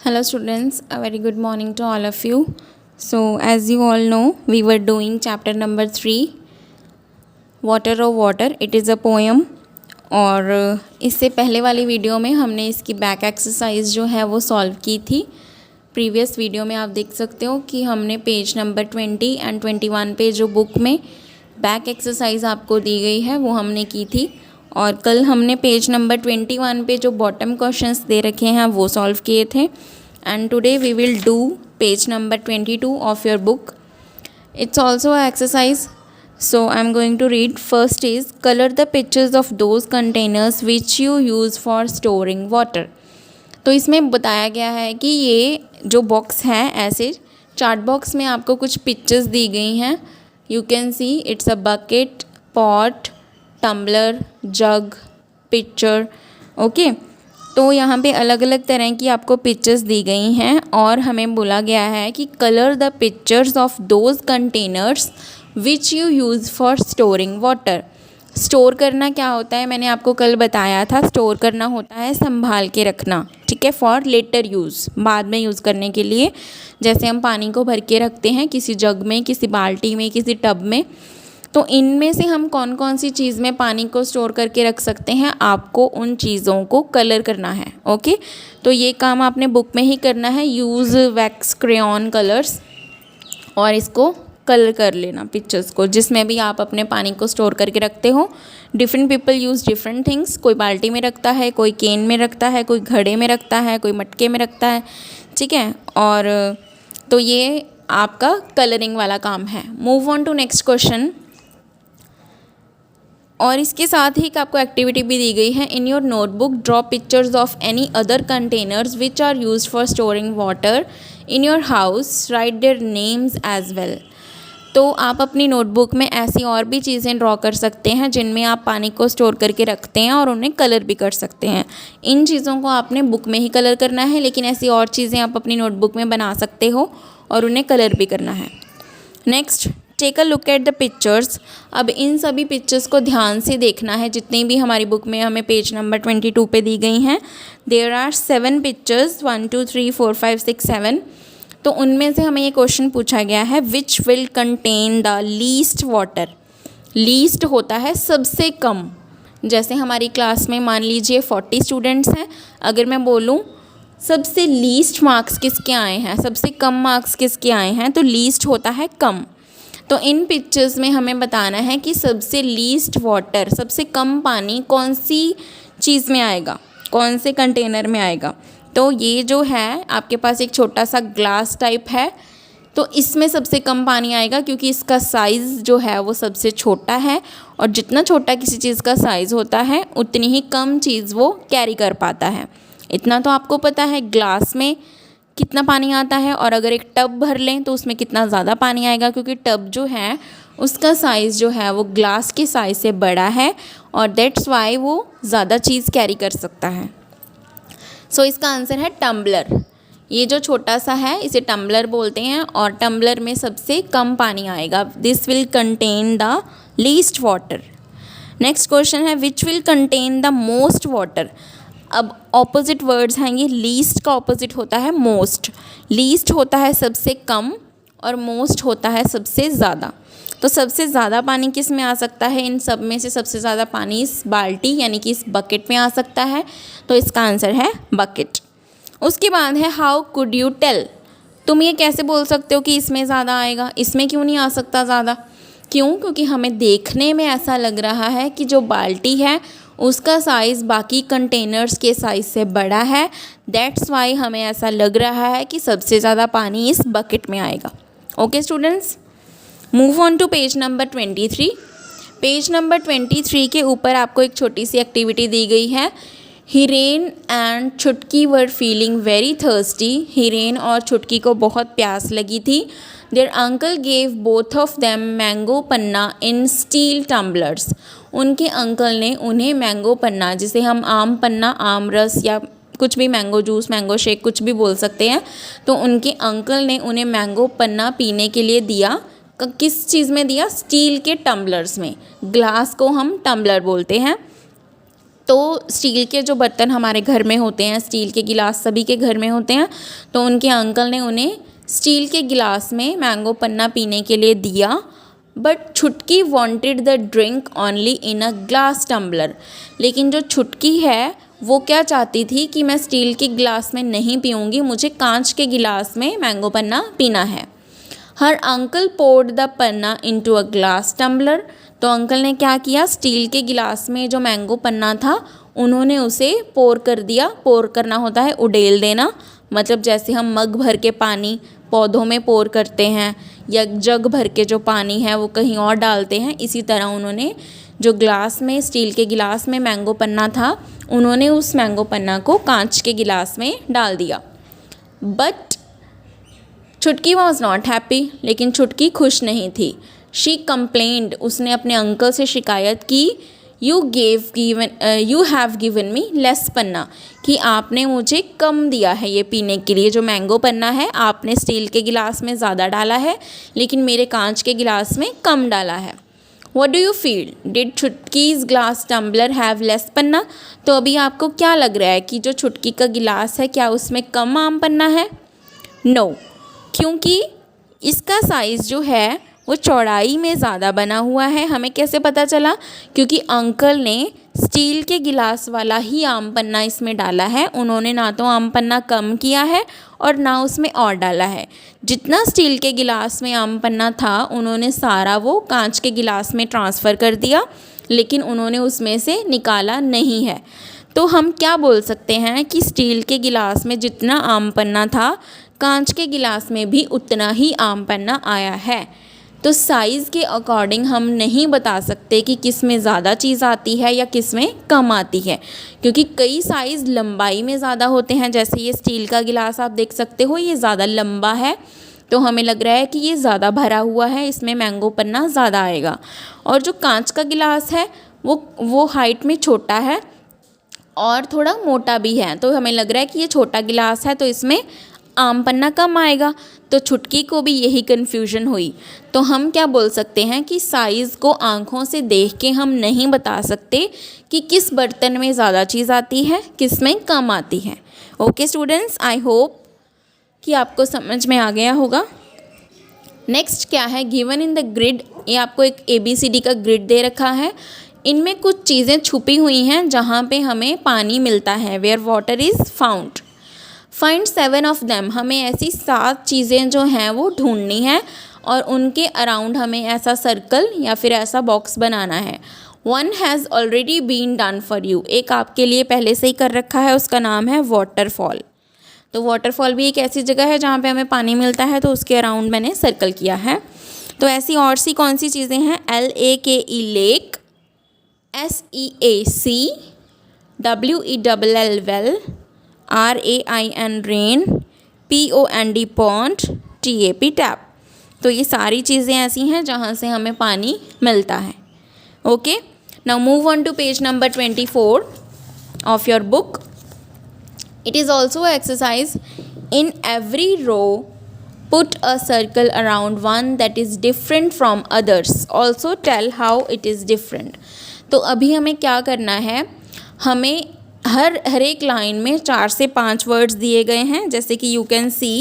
Hello students, a very good morning to all of you. So as you all know, we were doing chapter number 3, Water of Water. It is a poem. और इससे पहले वाली video में हमने इसकी back exercise जो है वो सॉल्व की थी। प्रीवियस वीडियो में आप देख सकते हो कि हमने पेज नंबर 20 एंड 21 पे जो बुक में बैक एक्सरसाइज आपको दी गई है वो हमने की थी। और कल हमने पेज नंबर 21 पे जो बॉटम क्वेश्चंस दे रखे हैं वो सॉल्व किए थे। And today we will do page number 22 of your book. It's also an exercise. So I'm going to read. First is color the pictures of those containers which you use for storing water. तो इसमें बताया गया है कि ये जो box है ऐसे चार्ट बॉक्स में आपको कुछ पिक्चर्स दी गई हैं. You can see it's a bucket, pot, tumbler, jug, picture. Okay, तो यहाँ पे अलग अलग तरह की आपको पिक्चर्स दी गई हैं और हमें बोला गया है कि colour the pictures of those containers which you use for storing water. Store करना क्या होता है मैंने आपको कल बताया था. स्टोर करना होता है संभाल के रखना, ठीक है, फॉर लेटर यूज़, बाद में यूज़ करने के लिए. जैसे हम पानी को भर के रखते हैं किसी जग में, किसी बाल्टी में, किसी टब में. तो इनमें से हम कौन कौन सी चीज़ में पानी को स्टोर करके रख सकते हैं, आपको उन चीज़ों को कलर करना है. ओके, तो ये काम आपने बुक में ही करना है. यूज़ वैक्स क्रेयॉन कलर्स और इसको कलर कर लेना पिक्चर्स को जिसमें भी आप अपने पानी को स्टोर करके रखते हो. Different people use different things. कोई बाल्टी में रखता है, कोई केन में रखता है, कोई घड़े में रखता है, कोई मटके में रखता है, ठीक है. और तो ये आपका कलरिंग वाला काम है. Move on to next question. और इसके साथ ही एक आपको एक्टिविटी भी दी गई है. In your notebook draw pictures of any other containers which are used for storing water in your house. Write their names as well. तो आप अपनी नोटबुक में ऐसी और भी चीज़ें ड्रॉ कर सकते हैं जिनमें आप पानी को स्टोर करके रखते हैं और उन्हें कलर भी कर सकते हैं. इन चीज़ों को आपने बुक में ही कलर करना है, लेकिन ऐसी और चीज़ें आप अपनी नोटबुक में बना सकते हो और उन्हें कलर भी करना है. Next, take a look at the pictures. अब इन सभी पिक्चर्स को ध्यान से देखना है जितनी भी हमारी बुक में हमें पेज नंबर 22 पे दी गई हैं. There are 7 pictures, 1 2 3 4 5 6 7. तो उनमें से हमें ये क्वेश्चन पूछा गया है which will contain the least water. Least होता है सबसे कम. जैसे हमारी क्लास में मान लीजिए 40 स्टूडेंट्स हैं, अगर मैं बोलूँ सबसे लीस्ट मार्क्स किसके आए हैं, सबसे कम मार्क्स किसके आए हैं, तो लीस्ट होता है कम. तो इन पिक्चर्स में हमें बताना है कि सबसे लीस्ट वाटर, सबसे कम पानी कौन सी चीज़ में आएगा, कौन से कंटेनर में आएगा. तो ये जो है आपके पास एक छोटा सा ग्लास टाइप है, तो इसमें सबसे कम पानी आएगा क्योंकि इसका साइज़ जो है वो सबसे छोटा है. और जितना छोटा किसी चीज़ का साइज़ होता है उतनी ही कम चीज़ वो कैरी कर पाता है. इतना तो आपको पता है ग्लास में कितना पानी आता है, और अगर एक टब भर लें तो उसमें कितना ज़्यादा पानी आएगा क्योंकि टब जो है उसका साइज़ जो है वो ग्लास के साइज़ से बड़ा है और दैट्स वाई वो ज़्यादा चीज़ कैरी कर सकता है. सो इसका आंसर है टम्बलर. ये जो छोटा सा है इसे टम्बलर बोलते हैं और टम्बलर में सबसे कम पानी आएगा. This will contain the least water. Next question है which will contain the most water. अब ऑपोजिट वर्ड्स हैं ये. लीस्ट का ऑपोजिट होता है मोस्ट. लीस्ट होता है सबसे कम और मोस्ट होता है सबसे ज़्यादा. तो सबसे ज़्यादा पानी किस में आ सकता है, इन सब में से सबसे ज़्यादा पानी इस बाल्टी यानी कि इस बकेट में आ सकता है. तो इसका आंसर है बकेट. उसके बाद है हाउ कुड यू टेल. तुम ये कैसे बोल सकते हो कि इसमें ज़्यादा आएगा, इसमें क्यों नहीं आ सकता ज़्यादा. क्यों, क्योंकि हमें देखने में ऐसा लग रहा है कि जो बाल्टी है उसका साइज़ बाकी कंटेनर्स के साइज़ से बड़ा है. दैट्स वाई हमें ऐसा लग रहा है कि सबसे ज़्यादा पानी इस बकेट में आएगा. Okay students, move on to page number 23. Page number 23 के ऊपर आपको एक छोटी सी एक्टिविटी दी गई है. Hiren and Chutki were feeling very thirsty. Hiren और छुटकी को बहुत प्यास लगी थी. Their uncle gave both of them mango panna in steel tumblers. उनके अंकल ने उन्हें मैंगो पन्ना, जिसे हम आम पन्ना, आम रस या कुछ भी, मैंगो जूस, मैंगो शेक कुछ भी बोल सकते हैं, तो उनके अंकल ने उन्हें मैंगो पन्ना पीने के लिए दिया. किस चीज़ में दिया, स्टील के टम्बलर्स में. ग्लास को हम टम्बलर बोलते हैं. तो स्टील के जो बर्तन हमारे घर में होते हैं, स्टील के गिलास सभी के घर में होते हैं, तो उनके अंकल ने उन्हें स्टील के गिलास में मैंगो पन्ना पीने के लिए दिया। But Chutki wanted the drink only in a glass tumbler. लेकिन जो छुटकी है वो क्या चाहती थी कि मैं स्टील के गिलास में नहीं पीऊँगी, मुझे कांच के गिलास में मैंगो पन्ना पीना है। Her uncle poured the panna into a glass tumbler. तो अंकल ने क्या किया, स्टील के गिलास में जो मैंगो पन्ना था उन्होंने उसे पोर कर दिया। पोर करना होता है उडेल देना, मतलब जैसे हम मग भर के पानी पौधों में पोर करते हैं या जग भर के जो पानी है वो कहीं और डालते हैं, इसी तरह उन्होंने जो ग्लास में, स्टील के गिलास में मैंगो पन्ना था, उन्होंने उस मैंगो पन्ना को कांच के गिलास में डाल दिया। बट छुटकी वॉज नॉट हैप्पी। लेकिन छुटकी खुश नहीं थी। शी कंप्लेंड, उसने अपने अंकल से शिकायत की, you have given me less panna, कि आपने मुझे कम दिया है ये पीने के लिए। जो मैंगो पन्ना है आपने स्टील के गिलास में ज़्यादा डाला है, लेकिन मेरे कांच के गिलास में कम डाला है। What do you feel? Did Chutki's glass tumbler have less panna? तो अभी आपको क्या लग रहा है कि जो छुटकी का गिलास है क्या उसमें कम आम पन्ना है? नो, क्योंकि इसका साइज़ जो है वो चौड़ाई में ज़्यादा बना हुआ है। हमें कैसे पता चला? क्योंकि अंकल ने स्टील के गिलास वाला ही आम पन्ना इसमें डाला है। उन्होंने ना तो आम पन्ना कम किया है और ना उसमें और डाला है। जितना स्टील के गिलास में आम पन्ना था उन्होंने सारा वो कांच के गिलास में ट्रांसफ़र कर दिया, लेकिन उन्होंने उसमें से निकाला नहीं है। तो हम क्या बोल सकते हैं कि स्टील के गिलास में जितना आम पन्ना था, कांच के गिलास में भी उतना ही आम पन्ना आया है। तो साइज़ के अकॉर्डिंग हम नहीं बता सकते कि किस में ज़्यादा चीज़ आती है या किस में कम आती है, क्योंकि कई साइज़ लंबाई में ज़्यादा होते हैं। जैसे ये स्टील का गिलास आप देख सकते हो, ये ज़्यादा लंबा है, तो हमें लग रहा है कि ये ज़्यादा भरा हुआ है, इसमें मैंगो पन्ना ज़्यादा आएगा। और जो कांच का गिलास है वो हाइट में छोटा है और थोड़ा मोटा भी है, तो हमें लग रहा है कि ये छोटा गिलास है तो इसमें आम पन्ना कम आएगा। तो छुटकी को भी यही कन्फ्यूजन हुई। तो हम क्या बोल सकते हैं कि साइज़ को आँखों से देख के हम नहीं बता सकते कि किस बर्तन में ज़्यादा चीज़ आती है, किस में कम आती है। ओके स्टूडेंट्स, आई होप कि आपको समझ में आ गया होगा। नेक्स्ट क्या है, गिवन इन द ग्रिड। ये आपको एक ABCD का ग्रिड दे रखा है। इनमें कुछ चीज़ें छुपी हुई हैं जहाँ पे हमें पानी मिलता है, where water is found. Find 7 of them. हमें ऐसी 7 चीज़ें जो हैं वो ढूंढनी है और उनके अराउंड हमें ऐसा सर्कल या फिर ऐसा बॉक्स बनाना है। One has already been done for you. एक आपके लिए पहले से ही कर रखा है, उसका नाम है वाटरफॉल। तो वाटरफॉल भी एक ऐसी जगह है जहाँ पे हमें पानी मिलता है, तो उसके अराउंड मैंने सर्कल किया है। तो ऐसी और सी कौन सी चीज़ें हैं? LAKE lake, SEAC, WELL well, RAIN rain, POND pond, TAP tap. तो ये सारी चीज़ें ऐसी हैं जहाँ से हमें पानी मिलता है। Okay, now move on to page number 24 of your book. It is also an exercise. In every row, put a circle around one that is different from others. Also tell how it is different. तो अभी हमें क्या करना है, हमें हर एक line में 4 से 5 वर्ड्स दिए गए हैं। जैसे कि यू कैन सी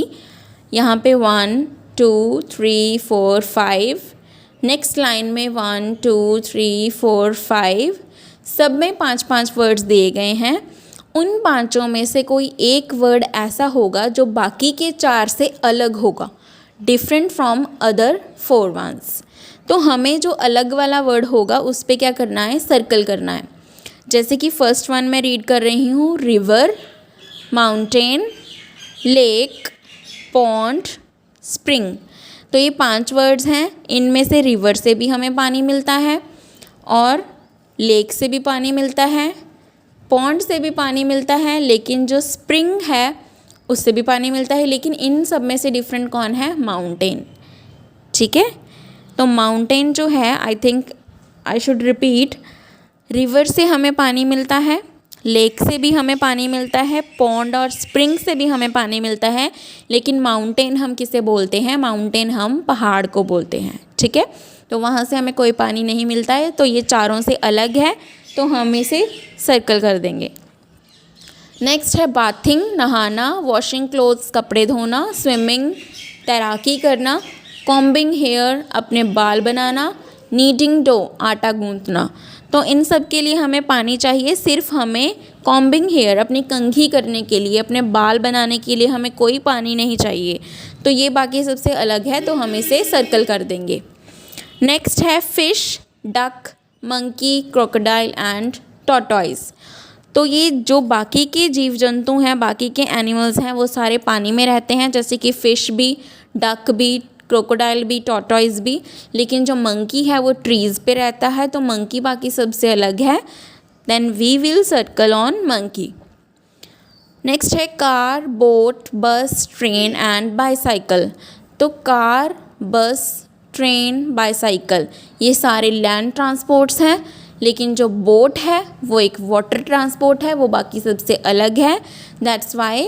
यहाँ पे 1 2 3 4 5, नेक्स्ट लाइन में 1 2 3 4 5, सब में 5-5 वर्ड्स दिए गए हैं। उन 5 में से कोई एक वर्ड ऐसा होगा जो बाकी के 4 से अलग होगा, डिफरेंट फ्रॉम अदर 4 ones। तो हमें जो अलग वाला वर्ड होगा उस पर क्या करना है, सर्कल करना है। जैसे कि फर्स्ट वन मैं रीड कर रही हूँ, river, mountain, lake, pond, spring. तो ये 5 वर्ड्स हैं। इनमें से रिवर से भी हमें पानी मिलता है और लेक से भी पानी मिलता है, पॉन्ड से भी पानी मिलता है, लेकिन जो स्प्रिंग है उससे भी पानी मिलता है। लेकिन इन सब में से डिफरेंट कौन है? माउंटेन। ठीक है, तो माउंटेन जो है, I think I should repeat, river से हमें पानी मिलता है, लेक से भी हमें पानी मिलता है, पॉन्ड और स्प्रिंग से भी हमें पानी मिलता है, लेकिन माउंटेन हम किसे बोलते हैं? माउंटेन हम पहाड़ को बोलते हैं। ठीक है, तो वहाँ से हमें कोई पानी नहीं मिलता है। तो ये चारों से अलग है, तो हम इसे सर्कल कर देंगे। नेक्स्ट है बाथिंग, नहाना, वॉशिंग क्लोथ्स, कपड़े धोना, स्विमिंग, तैराकी करना, कॉम्बिंग हेयर, अपने बाल बनाना, नीडिंग डो, आटा गूंथना। तो इन सब के लिए हमें पानी चाहिए, सिर्फ हमें कॉम्बिंग हेयर, अपनी कंघी करने के लिए, अपने बाल बनाने के लिए हमें कोई पानी नहीं चाहिए। तो ये बाकी सबसे अलग है, तो हम इसे सर्कल कर देंगे। नेक्स्ट है fish, duck, monkey, crocodile and tortoise. तो ये जो बाकी के जीव जंतु हैं, बाकी के एनिमल्स हैं, वो सारे पानी में रहते हैं, जैसे कि फ़िश भी, डक भी, क्रोकोडाइल भी, टॉर्टॉइज भी। लेकिन जो मंकी है वो ट्रीज़ पे रहता है, तो मंकी बाकी सबसे अलग है। Then we will circle on monkey. Next है car, boat, bus, train and bicycle. तो कार, बस, ट्रेन, बाईसाइकिल ये सारे लैंड ट्रांसपोर्ट्स हैं, लेकिन जो बोट है वो एक वाटर ट्रांसपोर्ट है, वो बाकी सबसे अलग है। That's why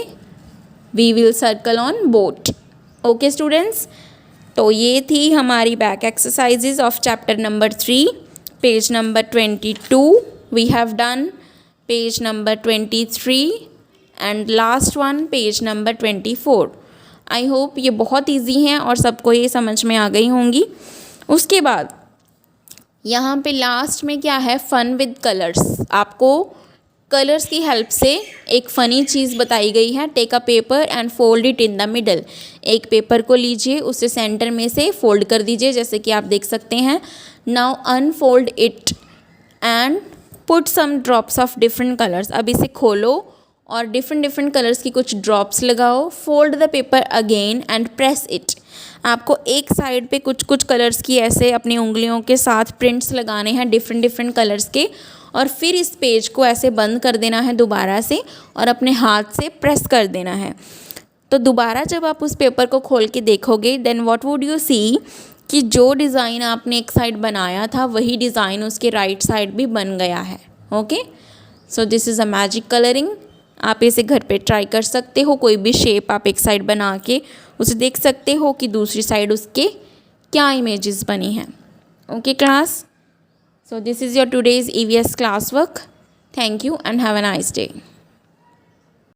we will circle on boat. Okay students, तो ये थी हमारी back exercises of chapter number 3, page number 22 we have done, page number 23 and last one page number 24। I hope ये बहुत इजी हैं और सबको ये समझ में आ गई होंगी। उसके बाद यहाँ पे लास्ट में क्या है, फन विद कलर्स। आपको कलर्स की हेल्प से एक फ़नी चीज़ बताई गई है। Take a paper and fold it in the middle. एक पेपर को लीजिए, उसे सेंटर में से फोल्ड कर दीजिए, जैसे कि आप देख सकते हैं। Now unfold it and put some drops of different colours. अब इसे खोलो और डिफरेंट कलर्स की कुछ ड्रॉप्स लगाओ। Fold the paper again and press it. आपको एक साइड पे कुछ कलर्स की ऐसे अपनी उंगलियों के साथ प्रिंट्स लगाने हैं डिफरेंट कलर्स के, और फिर इस पेज को ऐसे बंद कर देना है दोबारा से और अपने हाथ से प्रेस कर देना है। तो दोबारा जब आप उस पेपर को खोल के देखोगे, then what would you see कि जो डिज़ाइन आपने एक साइड बनाया था वही डिज़ाइन उसके राइट साइड भी बन गया है। Okay, so this is a magic colouring. आप इसे घर पे ट्राई कर सकते हो। कोई भी शेप आप एक साइड बना के उसे देख सकते हो कि दूसरी साइड उसके क्या इमेजेस बनी हैं। Okay class, so this is your today's EVS classwork. Thank you and have a nice day.